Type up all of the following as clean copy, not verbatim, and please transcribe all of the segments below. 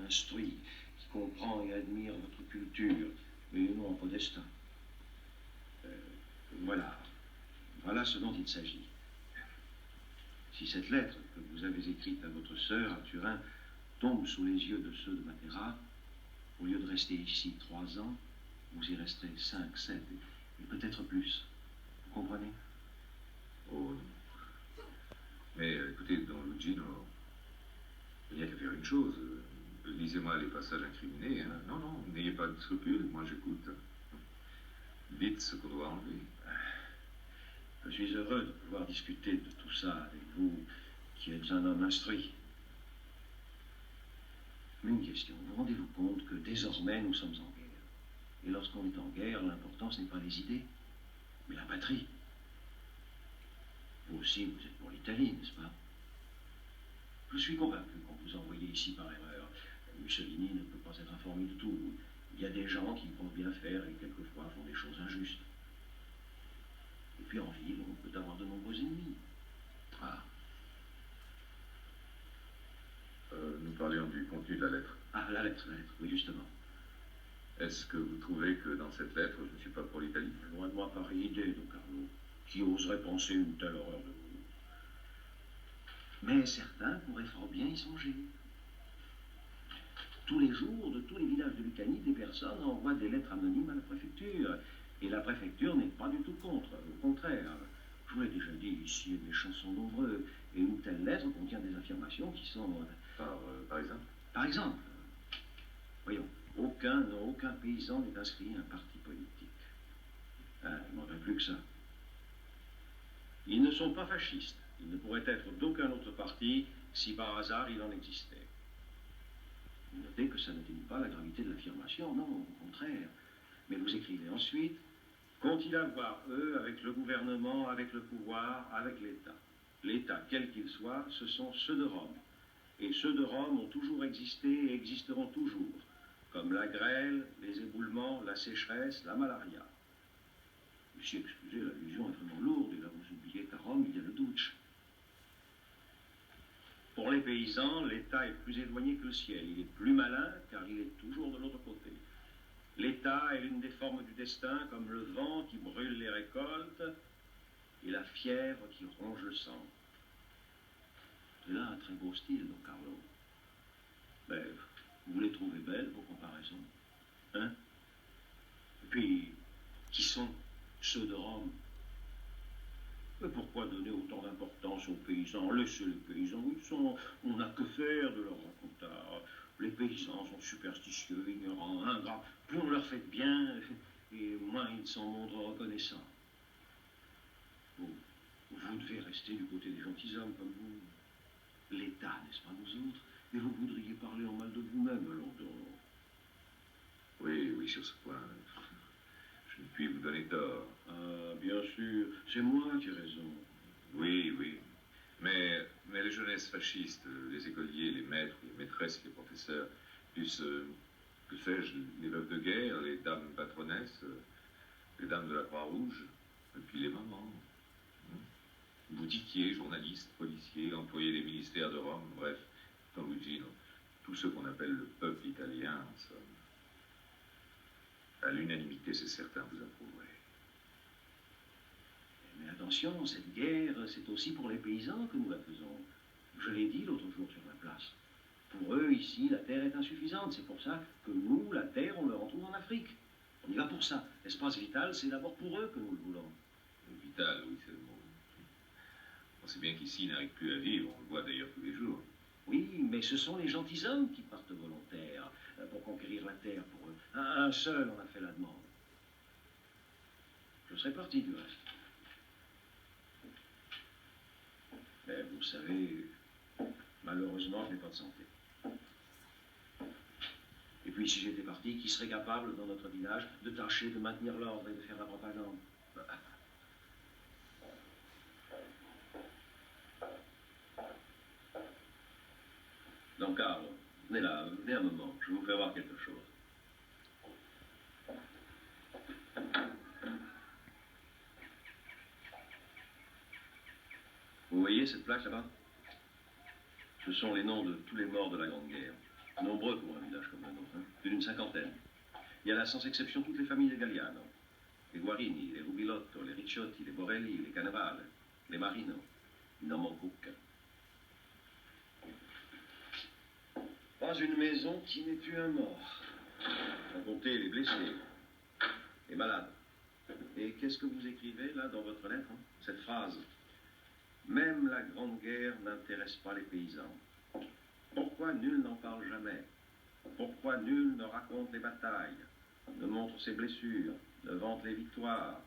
instruit, qui comprend et admire votre culture, et non Podestin. Voilà ce dont il s'agit. Si cette lettre que vous avez écrite à votre sœur à Turin tombe sous les yeux de ceux de Matera, au lieu de rester ici 3 ans, vous y resterez 5, 7 et peut-être plus. Vous comprenez? Oh non. Mais écoutez, dans Lugino, il n'y a qu'à faire une chose. Lisez-moi les passages incriminés. Hein. Non, n'ayez pas de scrupules, moi j'écoute. Dites ce qu'on doit enlever. Je suis heureux de pouvoir discuter de tout ça avec vous, qui êtes un homme instruit. Mais une question, vous rendez-vous compte que désormais nous sommes en guerre? Et lorsqu'on est en guerre, l'important ce n'est pas les idées, mais la patrie. Vous aussi, vous êtes pour l'Italie, n'est-ce pas? Je suis convaincu qu'on vous envoyait ici par erreur. Mussolini ne peut pas être informé de tout. Il y a des gens qui pensent bien faire et quelquefois font des choses injustes. Et puis en ville, on peut avoir de nombreux ennemis. Ah. Nous parlions du contenu de la lettre. Ah, la lettre, oui, justement. Est-ce que vous trouvez que dans cette lettre, je ne suis pas pour l'Italie? Loin de moi pareille idée, Don Carlo. Qui oserait penser une telle horreur de vous? Mais certains pourraient fort bien y songer. Tous les jours, de tous les villages de Lucanie, des personnes envoient des lettres anonymes à la préfecture. Et la préfecture n'est pas du tout contre, au contraire. Je vous l'ai déjà dit, ici, les méchants sont nombreux. Et une telle lettre contient des affirmations qui sont... Par exemple? Par exemple, voyons, aucun paysan n'est inscrit à un parti politique. Il ne manquerait plus que ça. Ils ne sont pas fascistes. Ils ne pourraient être d'aucun autre parti si par hasard il en existait. Notez que ça n'atténue pas la gravité de l'affirmation, non, au contraire. Mais vous écrivez ensuite, qu'ont-ils à voir, eux, avec le gouvernement, avec le pouvoir, avec l'État? L'État, quel qu'il soit, ce sont ceux de Rome. Et ceux de Rome ont toujours existé et existeront toujours, comme la grêle, les éboulements, la sécheresse, la malaria. Monsieur, excusez, l'allusion est vraiment lourde, et là vous oubliez qu'à Rome, il y a le Dutch. Pour les paysans, l'État est plus éloigné que le ciel. Il est plus malin, car il est toujours de l'autre côté. L'État est l'une des formes du destin, comme le vent qui brûle les récoltes et la fièvre qui ronge le sang. C'est là un très beau style, Don Carlo. Mais vous les trouvez belles, vos comparaisons? Hein? Et puis, qui sont ceux de Rome? Mais pourquoi donner autant d'importance aux paysans? Laissez les paysans où ils sont. On n'a que faire de leur racontard. Les paysans sont superstitieux, ignorants, ingrats. Plus on leur fait de bien, et moins ils s'en montrent reconnaissants. Vous devez rester du côté des gentilshommes comme vous. L'État, n'est-ce pas, nous autres? Et vous voudriez parler en mal de vous-même, London. Oui, sur ce point, je ne puis vous donner tort. Ah, bien sûr, c'est moi qui ai raison. Oui. Mais les jeunesses fascistes, les écoliers, les maîtres, les maîtresses, les professeurs, plus, que sais-je, les veuves de guerre, les dames patronesses, les dames de la Croix-Rouge, et puis les mamans. Boutiquiers, journalistes, policiers, employés des ministères de Rome, bref, Don Lugino, tous ceux qu'on appelle le peuple italien, en somme. À l'unanimité, c'est certain, vous approuverez. Mais attention, cette guerre, c'est aussi pour les paysans que nous la faisons. Je l'ai dit l'autre jour sur la place. Pour eux, ici, la terre est insuffisante. C'est pour ça que nous, la terre, on le retrouve en Afrique. On y va pour ça. L'espace vital, c'est d'abord pour eux que nous le voulons. Vital, oui, c'est le mot. On sait bien qu'ici, ils n'arrivent plus à vivre. On le voit d'ailleurs tous les jours. Oui, mais ce sont les gentilshommes qui partent volontaires pour conquérir la terre pour eux. Un seul en a fait la demande. Je serais parti du reste. Mais vous savez, malheureusement, je n'ai pas de santé. Et puis, si j'étais parti, qui serait capable, dans notre village, de tâcher de maintenir l'ordre et de faire la propagande? Donc, Carlo, venez là, venez un moment, je vais vous faire voir quelque chose. Vous voyez cette plaque là-bas? Ce sont les noms de tous les morts de la Grande Guerre. Nombreux pour un village comme le nôtre, hein. Plus d'une cinquantaine. Il y en a sans exception toutes les familles de Galliano. Les Guarini, les Rubilotto, les Ricciotti, les Borelli, les Cannavale, les Marino. Il n'en manque aucun. Pas une maison qui n'ait eu un mort. Sans compter les blessés, les malades. Et qu'est-ce que vous écrivez là dans votre lettre, hein? Cette phrase. Même la Grande Guerre n'intéresse pas les paysans. Pourquoi nul n'en parle jamais? Pourquoi nul ne raconte les batailles, ne montre ses blessures, ne vante les victoires,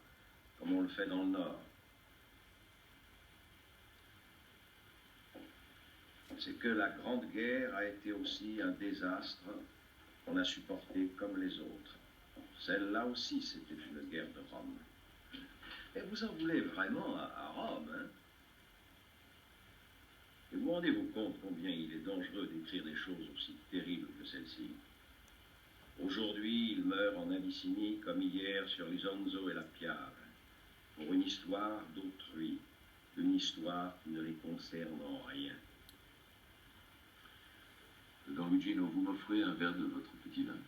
comme on le fait dans le Nord? C'est que la Grande Guerre a été aussi un désastre qu'on a supporté comme les autres. Celle-là aussi, c'était une guerre de Rome. Et vous en voulez vraiment à Rome, hein? Et vous rendez-vous compte combien il est dangereux d'écrire des choses aussi terribles que celle-ci? Aujourd'hui, ils meurent en Abyssinie comme hier sur l'Isonzo et la Piave, pour une histoire d'autrui, une histoire qui ne les concerne en rien. Don Luigino, vous m'offrez un verre de votre petit vin?